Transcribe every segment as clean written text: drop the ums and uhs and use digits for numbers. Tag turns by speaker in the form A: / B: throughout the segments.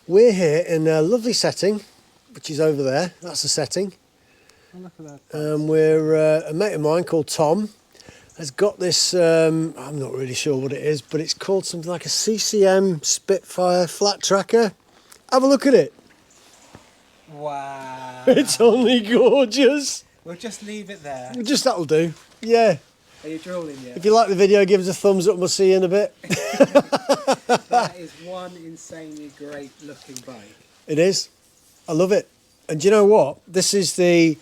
A: We're here in a lovely setting, which is over there. That's the setting.
B: Oh, look at that.
A: We're a mate of mine called Tom has got this. I'm not really sure what it is, but it's called something like a CCM Spitfire Flat Tracker. Have a look at it.
B: Wow.
A: It's only gorgeous.
B: We'll just leave it there.
A: Just that'll do. Yeah.
B: Are you drooling yet?
A: If you like the video, give us a thumbs up and we'll see you in a bit.
B: That is one insanely great looking bike.
A: It is. I love it. And do you know what? This is the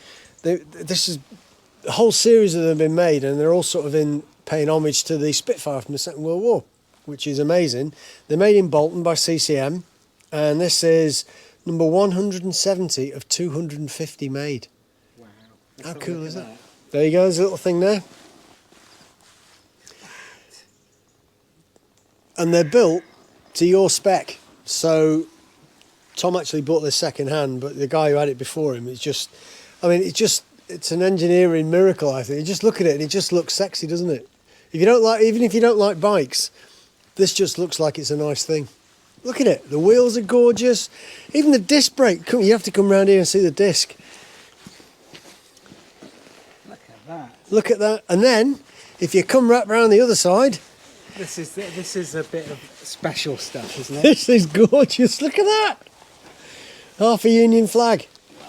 A: whole series of them have been made, and they're all sort of in paying homage to the Spitfire from the Second World War, which is amazing. They're made in Bolton by CCM, and this is number 170 of 250 made.
B: Wow.
A: How cool is that? There you go. There's a little thing there. And they're built to your spec. So Tom actually bought this second hand, but the guy who had it before him, it's an engineering miracle, I think. You just look at it and it just looks sexy, doesn't it? Even if you don't like bikes, this just looks like it's a nice thing. Look at it. The wheels are gorgeous. Even the disc brake. You have to come round here and see the disc.
B: Look at that.
A: Look at that. And then, if you come right round the other side,
B: This is a bit of special stuff, isn't it?
A: this is gorgeous. Look at that. Half a Union flag.
B: Wow.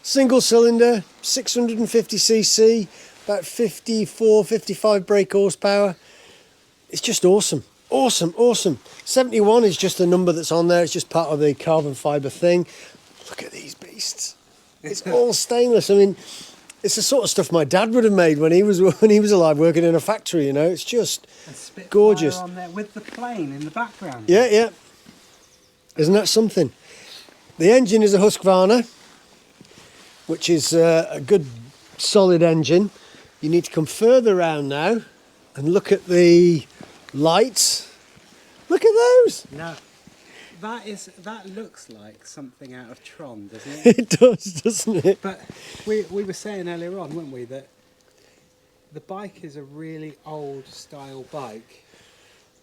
A: Single cylinder, 650cc, about 55 brake horsepower. It's just awesome. Awesome, awesome. 71 is just the number that's on there. It's just part of the carbon fibre thing. Look at these beasts. It's all stainless. I mean, it's the sort of stuff my dad would have made when he was alive, working in a factory. You know, it's just gorgeous.
B: On there with the plane in the background.
A: Yeah, yeah. Isn't that something? The engine is a Husqvarna, which is a good, solid engine. You need to come further around now and look at the lights. Look at those.
B: No, that looks like something out of Tron, doesn't it?
A: It does, doesn't it?
B: But we were saying earlier on, weren't we, that the bike is a really old style bike,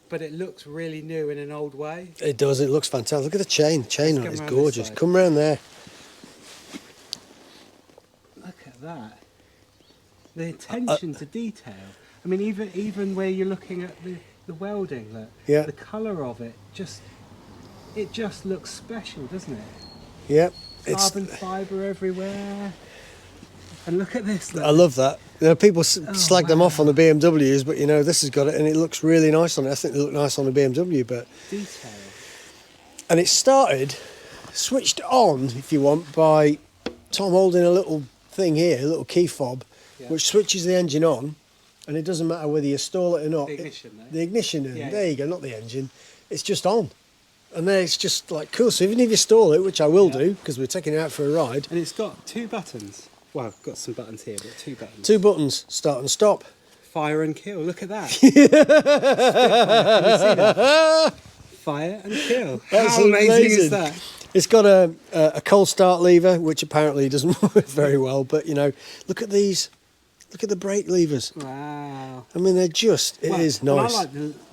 B: but it looks really new in an old way.
A: It does. It looks fantastic. Look at the chain. Chain on it is gorgeous.
B: side.
A: Come round there.
B: Look at that. The attention to detail. I mean, even where you're looking at the welding, the colour of it, it just looks special, doesn't it?
A: Yep.
B: Carbon fibre everywhere. And look at this. Look.
A: I love that. You know, people slag them off on the BMWs, but you know, this has got it, and it looks really nice on it. I think they look nice on the BMW, but
B: Detail.
A: and it started, switched on, if you want, by Tom holding a little thing here, a little key fob, which switches the engine on, and it doesn't matter whether you stall it or not.
B: The ignition, though.
A: The ignition,
B: Yeah,
A: there you go, not the engine. It's just on. And then it's just like cool. So even if you stall it, which I will do, because we're taking it out for a ride.
B: And it's got two buttons. Well, I've got some buttons here, but two buttons.
A: Two buttons, start and stop.
B: Fire and kill. Look at that. Spitfire. Can you see that? Fire and kill.
A: That's
B: How amazing is that?
A: It's got a cold start lever, which apparently doesn't work very well. But, you know, look at these. Look at the brake levers.
B: Wow.
A: I mean, it is nice.
B: I like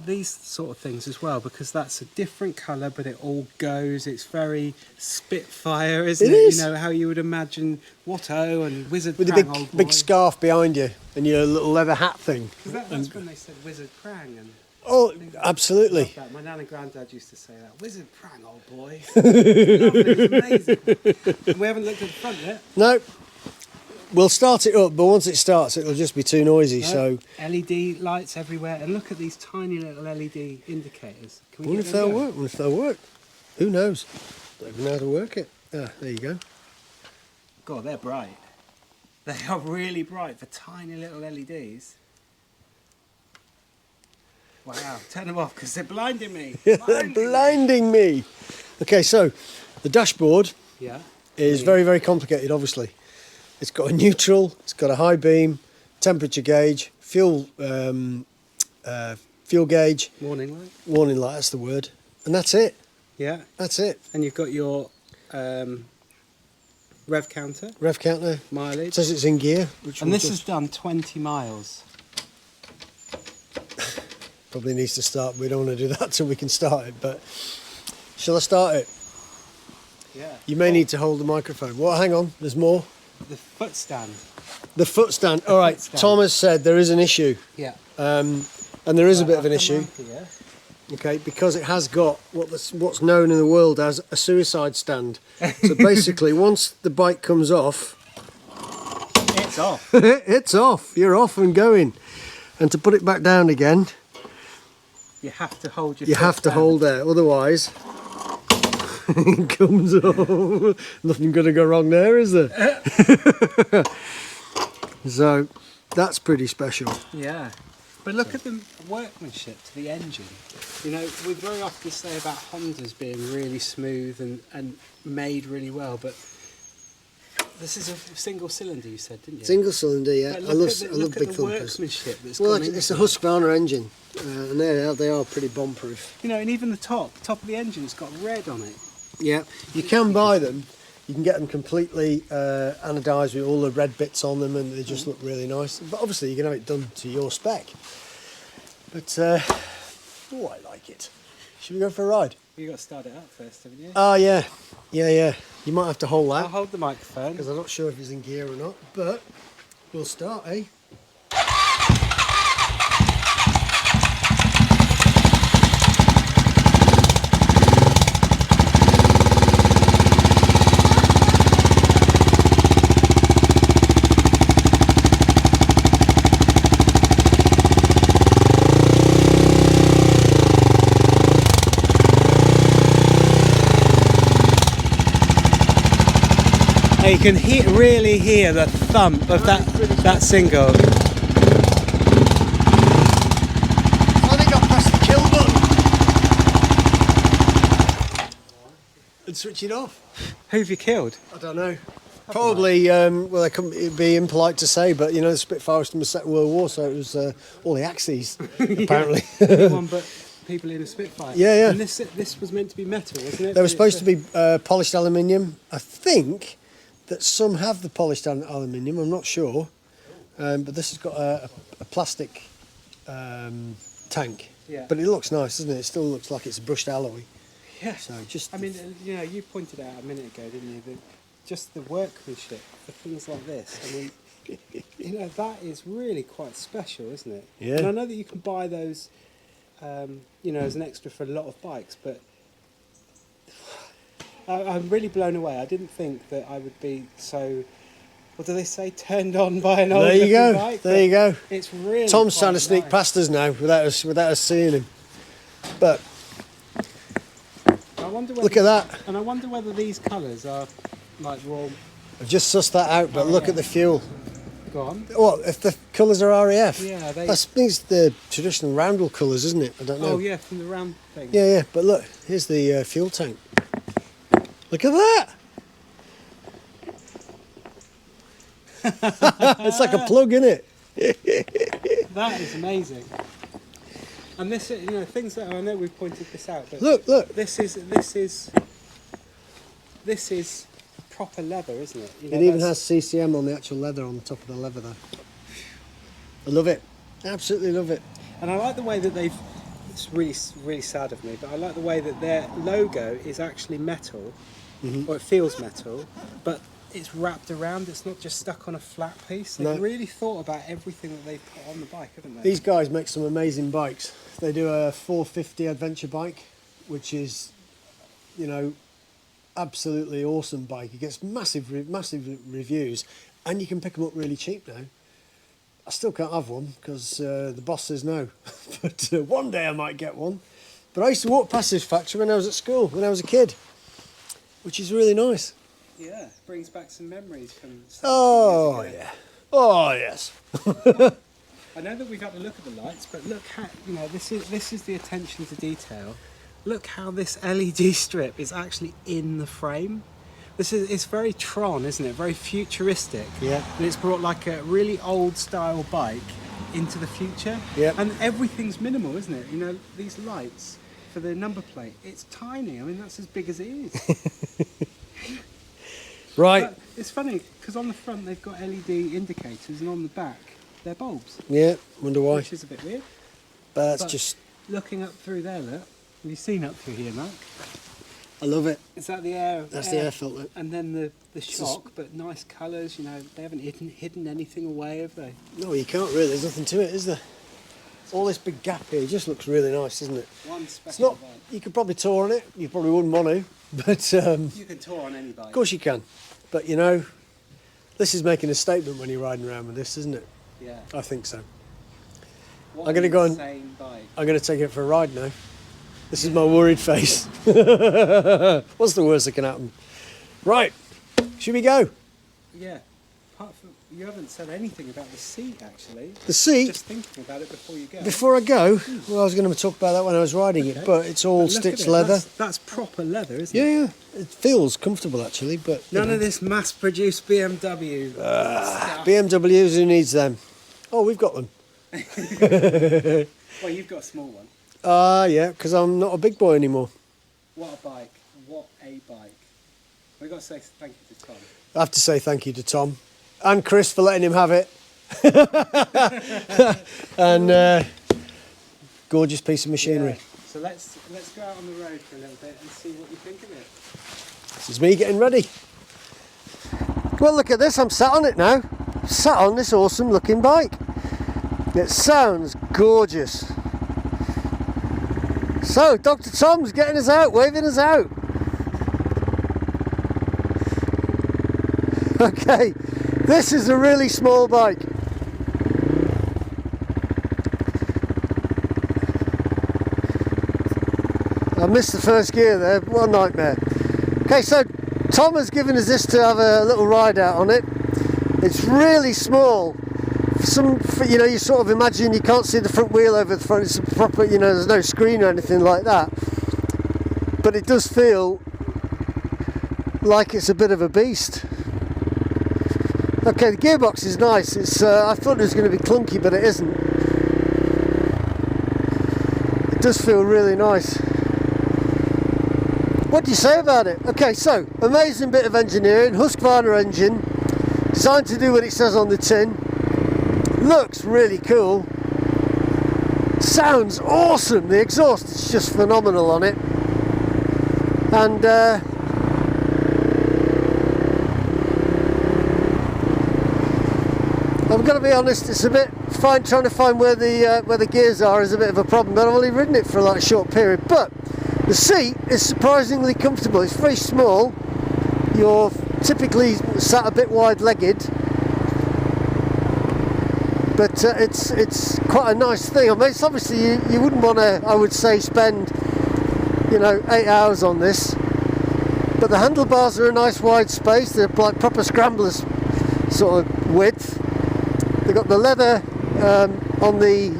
B: these sort of things as well, because that's a different colour, but it all goes. It's very Spitfire, isn't it?
A: Is.
B: You know, how you would imagine Watto and Wizard
A: With
B: Prang,
A: the
B: old boy.
A: big scarf behind you and your little leather hat thing.
B: Because that's when they said Wizard Prang. And
A: Oh, absolutely.
B: that. My nan and granddad used to say that. Wizard Prang, old boy. Lovely, it's amazing. And we haven't looked at the front yet.
A: No. We'll start it up, but once it starts, it'll just be too noisy. So,
B: LED lights everywhere, and look at these tiny little LED indicators. Can we
A: wonder
B: get
A: if
B: them
A: they'll
B: going?
A: work. Wonder if they'll work. Who knows? Don't even know how to work it. Ah, there you go.
B: God, they're bright. They are really bright for tiny little LEDs. Wow, turn them off because they're blinding me.
A: They're blinding me. Okay, so the dashboard is very, very complicated, obviously. It's got a neutral, it's got a high beam, temperature gauge, fuel gauge.
B: Warning light.
A: Warning light, that's the word. And that's it.
B: Yeah.
A: That's it.
B: And you've got your rev counter.
A: Rev counter.
B: Mileage.
A: It says it's in gear.
B: And this has done 20 miles.
A: Probably needs to start. We don't want to do that till we can start it. But Shall I start it?
B: Yeah.
A: You may need to hold the microphone. Well, hang on, there's more.
B: The foot stand.
A: The foot stand. All right, Tom has said there is an issue.
B: Yeah.
A: And there is a bit of an issue.
B: Here.
A: Okay, because it has got what's known in the world as a suicide stand. So basically, once the bike comes off,
B: it's off.
A: it's off. You're off and going. And to put it back down again,
B: you have to hold your.
A: You have to hold there, otherwise it comes off. Nothing going to go wrong there, is there? So that's pretty special.
B: Yeah. But look at the workmanship to the engine. You know, we very often say about Hondas being really smooth and made really well, but this is a single cylinder, you said, didn't you?
A: Single cylinder, yeah. I love big thumpers.
B: Workmanship that's
A: well, it's a Husqvarna engine, and they are pretty bomb-proof.
B: You know, and even the top of the engine's got red on it.
A: Yeah, you can buy them. You can get them completely anodised with all the red bits on them, and they just look really nice. But obviously, you can have it done to your spec. But I like it. Should we go for a ride?
B: You got to start it up first, haven't you?
A: Oh yeah. You might have to hold that.
B: I'll hold the microphone
A: because I'm not sure if he's in gear or not. But we'll start, eh?
B: You can really hear the thump of that single.
A: I think I'll press the kill button and switch it off.
B: Who have you killed?
A: I don't know. Probably, well, it'd be impolite to say, but you know, the Spitfire was from the Second World War, so it was all the Axes, apparently.
B: Anyone but people in a Spitfire.
A: Yeah.
B: And this was meant to be metal, wasn't it?
A: They were supposed to be polished aluminium. I think that some have the polished aluminium, I'm not sure, but this has got a plastic tank.
B: Yeah.
A: But it looks nice, doesn't it? It still looks like it's a brushed alloy.
B: Yeah.
A: So just.
B: I mean, you know, you pointed out a minute ago, didn't you? Just the workmanship, the things like this. I mean, you know, that is really quite special, isn't it?
A: Yeah.
B: And I know that you can buy those, you know, as an extra for a lot of bikes, but I'm really blown away. I didn't think that I would be so, what do they say, turned on by an old bike.
A: There you go.
B: It's really
A: Tom's trying to
B: nice.
A: sneak past us now without us seeing him. But
B: I wonder whether,
A: look at that.
B: And I wonder whether these colours are like raw.
A: I've just sussed that out, but look at the fuel.
B: Go on.
A: What, if the colours are RAF?
B: Yeah,
A: That's the traditional roundel colours, isn't it? I don't know.
B: Oh yeah, from the round thing.
A: Yeah, but look, here's the fuel tank. Look at that! It's like a plug, isn't it?
B: That is amazing. And this, you know, things that I know we've pointed this out, but
A: look.
B: This is proper leather, isn't it? You know,
A: it even has CCM on the actual leather on the top of the leather there. I love it. Absolutely love it.
B: And I like the way that they've. It's really sad of me, but I like the way that their logo is actually metal, or it feels metal, but it's wrapped around. It's not just stuck on a flat piece. They've really thought about everything that they put on the bike, haven't they?
A: These guys make some amazing bikes. They do a 450 adventure bike, which is, you know, absolutely awesome bike. It gets massive reviews, and you can pick them up really cheap now. I still can't have one because the boss says no, but one day I might get one. But I used to walk past this factory when I was at school, when I was a kid, which is really nice.
B: Yeah, brings back some memories from.
A: Oh yeah. Oh yes.
B: I know that we've had to look at the lights, but look how, you know, this is the attention to detail. Look how this LED strip is actually in the frame. It's very Tron, isn't it? Very futuristic.
A: Yeah.
B: And it's brought like a really old style bike into the future.
A: Yeah.
B: And everything's minimal, isn't it? You know, these lights for the number plate, it's tiny. I mean, that's as big as it is.
A: Right.
B: But it's funny because on the front they've got LED indicators, and on the back they're bulbs.
A: Yeah. Wonder why.
B: Which is a bit weird.
A: But that's just
B: looking up through there. Look, have you seen up through here, Mark?
A: I love it.
B: Is that the air?
A: That's the air filter.
B: And then the shock, but nice colours. You know, they haven't hidden anything away, have they?
A: No, you can't really. There's nothing to it, is there? All this big gap here just looks really nice, doesn't it?
B: One special
A: It's not.
B: bike.
A: You could probably tour on it. You probably wouldn't want to, but
B: You can tour on any bike.
A: of course you can. But you know, this is making a statement when you're riding around with this, isn't it?
B: Yeah.
A: I think so.
B: What
A: I'm going to go and
B: insane bike.
A: I'm going to take it for a ride now. This is my worried face. What's the worst that can happen? Right, should we go?
B: Yeah. Apart from, you haven't said anything about the seat, actually.
A: The seat?
B: Just thinking about it before you go.
A: Before I go, well, I was going to talk about that when I was riding it, but it's all
B: But look
A: stitched
B: at it,
A: leather.
B: That's proper leather, isn't
A: Yeah,
B: it?
A: yeah, it feels comfortable actually, but
B: None of this mass-produced BMW stuff.
A: BMWs, who needs them? Oh, we've got them.
B: Well, you've got a small one.
A: Yeah, because I'm not a big boy anymore.
B: What a bike. What a bike. We've got to say thank you to Tom.
A: I have to say thank you to Tom and Chris for letting him have it. And gorgeous piece of machinery.
B: Yeah. So let's go out on the road for a little bit and see what you think of it.
A: This is me getting ready. Well, look at this, I'm sat on it now. Sat on this awesome looking bike. It sounds gorgeous. So, Dr. Tom's getting us out, waving us out. Okay, this is a really small bike. I missed the first gear there, what a nightmare. Okay, so Tom has given us this to have a little ride out on it. It's really small. You know, you sort of imagine you can't see the front wheel over the front. It's a proper, you know, there's no screen or anything like that. But it does feel like it's a bit of a beast. Okay, the gearbox is nice. It's I thought it was going to be clunky, but it isn't. It does feel really nice. What do you say about it? Okay, so amazing bit of engineering. Husqvarna engine, designed to do what it says on the tin. Looks really cool. Sounds awesome. The exhaust is just phenomenal on it. And I'm going to be honest, it's a bit trying to find where the gears are is a bit of a problem, but I've only ridden it for like a short period. But the seat is surprisingly comfortable. It's very small. You're typically sat a bit wide-legged. But it's quite a nice thing. I mean, it's obviously you wouldn't want to, I would say, spend 8 hours on this. But the handlebars are a nice wide space. They're like proper scramblers sort of width. They've got the leather on the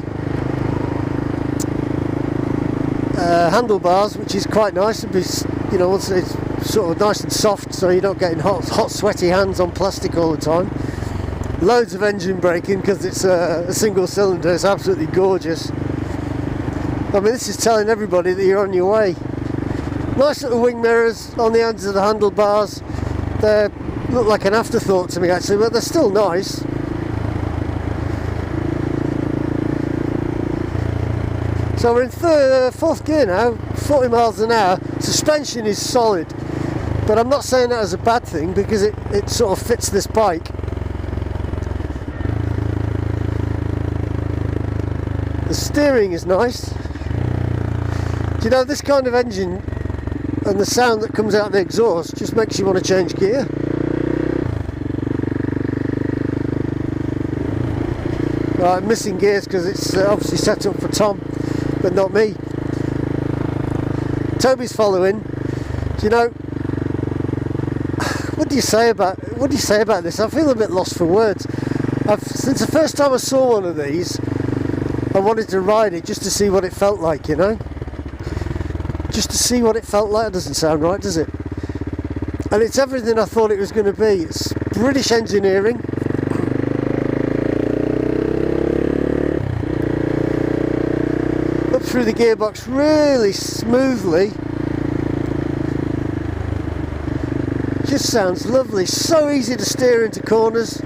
A: handlebars, which is quite nice. It'd be, once it's sort of nice and soft, so you're not getting hot, sweaty hands on plastic all the time. Loads of engine braking because it's a single cylinder. It's absolutely gorgeous. I mean, this is telling everybody that you're on your way. Nice little wing mirrors on the ends of the handlebars. They look like an afterthought to me actually, but they're still nice. So we're in fourth gear now, 40 miles an hour. Suspension is solid, but I'm not saying that as a bad thing because it sort of fits this bike. The steering is nice. Do you know, this kind of engine and the sound that comes out of the exhaust just makes you want to change gear. Right, I'm missing gears because it's obviously set up for Tom, but not me. Toby's following. Do you know, what do you say about this? I feel a bit lost for words. Since the first time I saw one of these, I wanted to ride it just to see what it felt like, just to see what it felt like. It doesn't sound right, does it? And it's everything I thought it was going to be. It's British engineering. Up through the gearbox really smoothly. Just sounds lovely. So easy to steer into corners.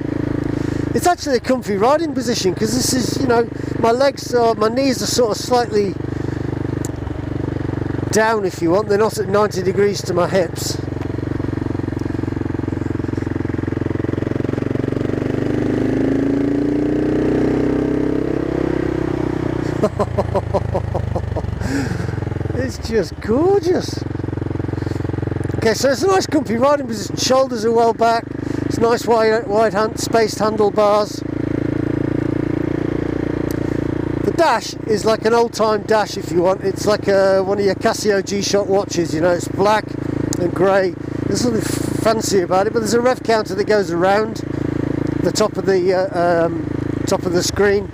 A: It's actually a comfy riding position because this is, my knees are sort of slightly down if you want. They're not at 90 degrees to my hips. It's just gorgeous. Okay, so it's a nice comfy riding position. Shoulders are well back. It's nice wide spaced handlebars. The dash is like an old-time dash if you want. It's like one of your Casio G-Shock watches, you know. It's black and grey. There's nothing fancy about it, but there's a rev counter that goes around the top of the screen.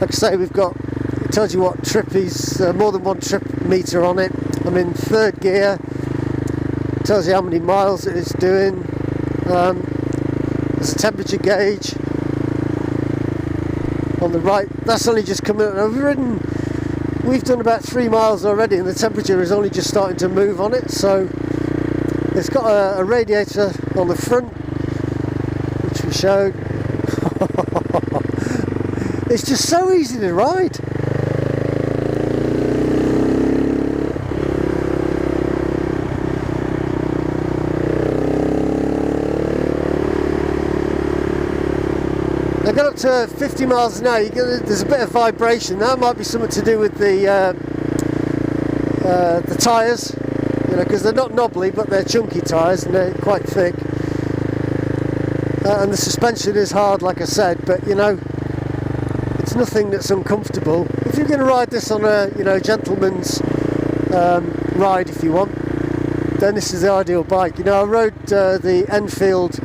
A: Like I say, we've got, it tells you what trip is, more than one trip meter on it. I'm in 3rd gear. It tells you how many miles it is doing. There's a temperature gauge on the right. That's only just coming up. We've done about 3 miles already, and the temperature is only just starting to move on it. So it's got a radiator on the front, which we showed. It's just so easy to ride. I got up to 50 miles an hour. There's a bit of vibration. That might be something to do with the tyres, you know, because they're not knobbly, but they're chunky tyres and they're quite thick. And the suspension is hard, like I said, but you know, it's nothing that's uncomfortable. If you're going to ride this on a, you know, gentleman's ride, if you want, then this is the ideal bike. You know, I rode the Enfield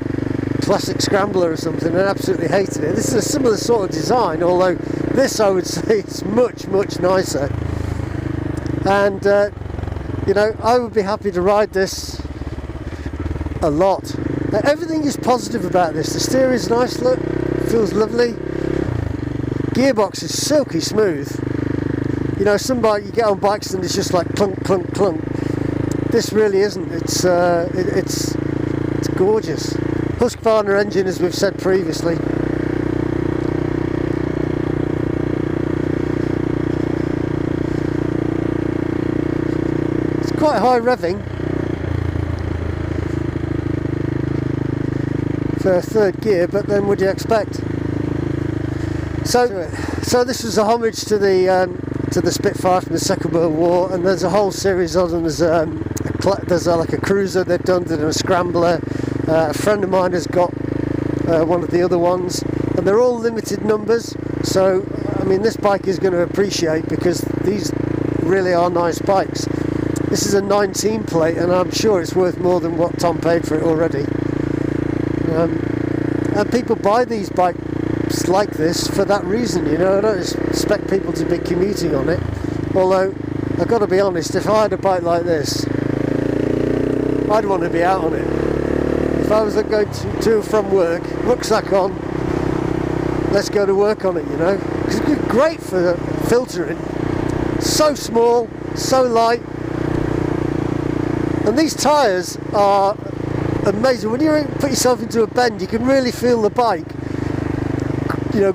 A: Classic Scrambler or something and absolutely hated it. This is a similar sort of design, although this, I would say, is much nicer. And you know, I would be happy to ride this a lot. Everything is positive about this. The steer is nice, look, feels lovely. Gearbox is silky smooth. You know, some bike you get on bikes and it's just like clunk clunk clunk. This really isn't. It's gorgeous. Husqvarna engine, as we've said previously. It's quite high revving for 3rd gear, but then what do you expect? So this was a homage to the Spitfire from the Second World War, and there's a whole series of them. There's like a cruiser they've done, and a scrambler. A friend of mine has got one of the other ones, and they're all limited numbers. So I mean, this bike is going to appreciate, because these really are nice bikes. This is a 19 plate, and I'm sure it's worth more than what Tom paid for it already. And people buy these bikes like this for that reason, you know. I don't expect people to be commuting on it, although I've got to be honest, if I had a bike like this, I'd want to be out on it. If I was going to and from work, rucksack on, let's go to work on it, you know. It's great for filtering. So small, so light, and these tyres are amazing. When you put yourself into a bend, you can really feel the bike, you know,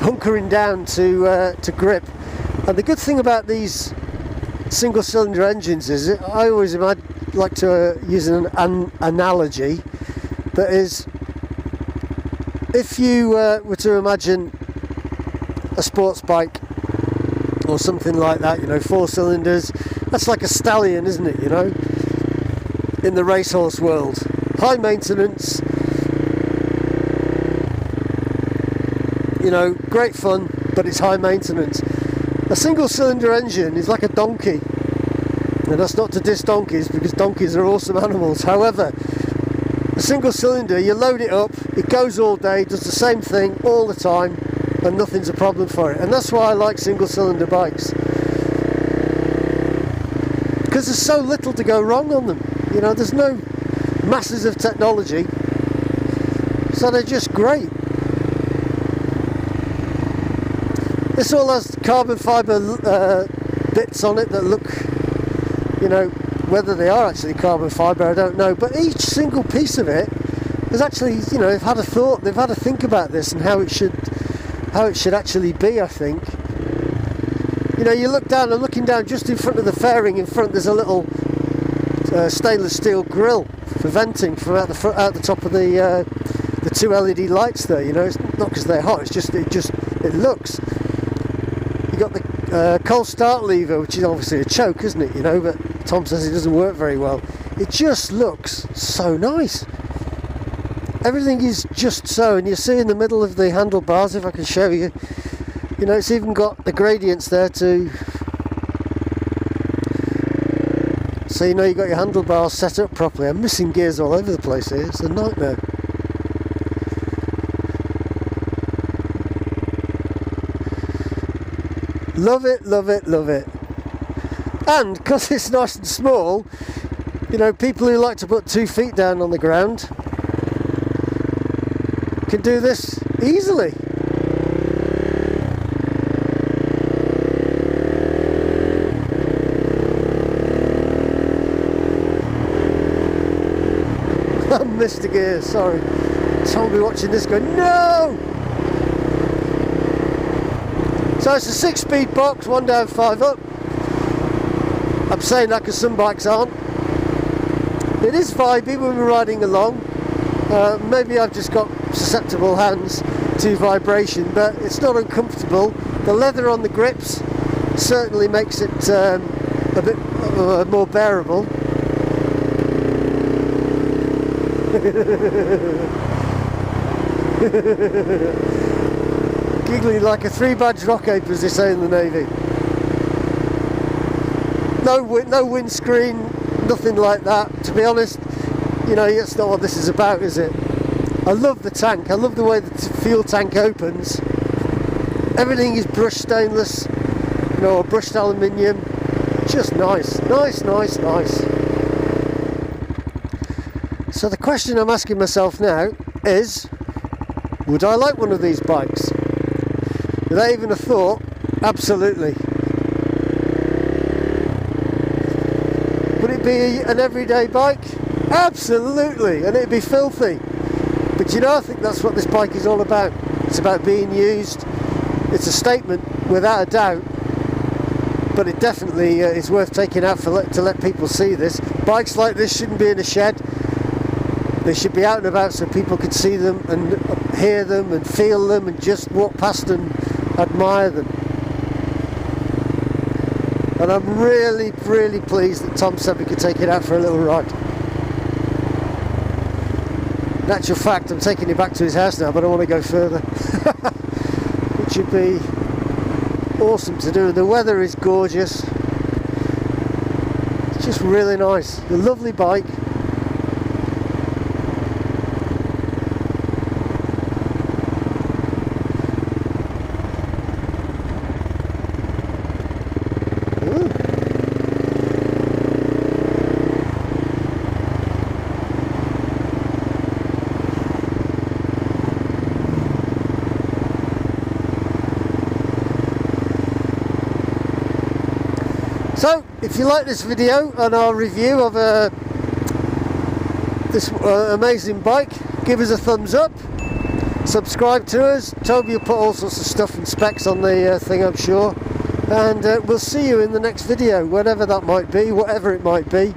A: hunkering down to grip. And the good thing about these single-cylinder engines is, I always like to use an analogy. That is, if you were to imagine a sports bike or something like that, you know, 4 cylinders, that's like a stallion, isn't it, you know, in the racehorse world. High maintenance, you know, great fun, but it's high maintenance. A single cylinder engine is like a donkey, and that's not to diss donkeys, because donkeys are awesome animals. However, a single cylinder, you load it up, it goes all day, does the same thing all the time, and nothing's a problem for it. And that's why I like single cylinder bikes, because there's so little to go wrong on them. You know, there's no masses of technology, so they're just great. This all has carbon fibre bits on it that look, you know, whether they are actually carbon fibre, I don't know, but each single piece of it is actually, you know, they've had a think about this and how it should actually be, I think. You know, you look down, I'm looking down just in front of the fairing. In front there's a little stainless steel grill for venting from out the top of the 2 LED lights there. You know, it's not because they're hot, it's it looks. You got the cold start lever, which is obviously a choke, isn't it? You know, but Tom says it doesn't work very well. It just looks so nice. Everything is just so, and you see in the middle of the handlebars, if I can show you, you know, it's even got the gradients there too. So you know you've got your handlebars set up properly. I'm missing gears all over the place here, it's a nightmare. Love it, love it, love it. And because it's nice and small, you know, people who like to put 2 feet down on the ground can do this easily. I missed a gear, sorry. Tom will be watching this going, no! So it's a 6-speed box, 1 down, 5 up. I'm saying that because some bikes aren't. It is vibey when we're riding along. Maybe I've just got susceptible hands to vibration, but it's not uncomfortable. The leather on the grips certainly makes it a bit more bearable. Giggling like a 3-badge rock ape, as they say in the Navy. No windscreen, nothing like that. To be honest, you know, that's not what this is about, is it? I love the tank. I love the way the fuel tank opens. Everything is brushed stainless, you know, or brushed aluminium. Just nice, nice, nice, nice. So the question I'm asking myself now is, would I like one of these bikes? Without even a thought, absolutely. Would it be an everyday bike? Absolutely, and it'd be filthy. But you know, I think that's what this bike is all about. It's about being used. It's a statement, without a doubt. But it definitely is worth taking out to let people see this. Bikes like this shouldn't be in a shed. They should be out and about so people can see them and hear them and feel them and just walk past and admire them. And I'm really, really pleased that Tom said we could take it out for a little ride. In actual fact, I'm taking it back to his house now, but I want to go further. Which would be awesome to do. The weather is gorgeous. It's just really nice. A lovely bike. So, if you like this video and our review of this amazing bike, give us a thumbs up, subscribe to us. Toby will put all sorts of stuff and specs on the thing, I'm sure, and we'll see you in the next video, whenever that might be, whatever it might be.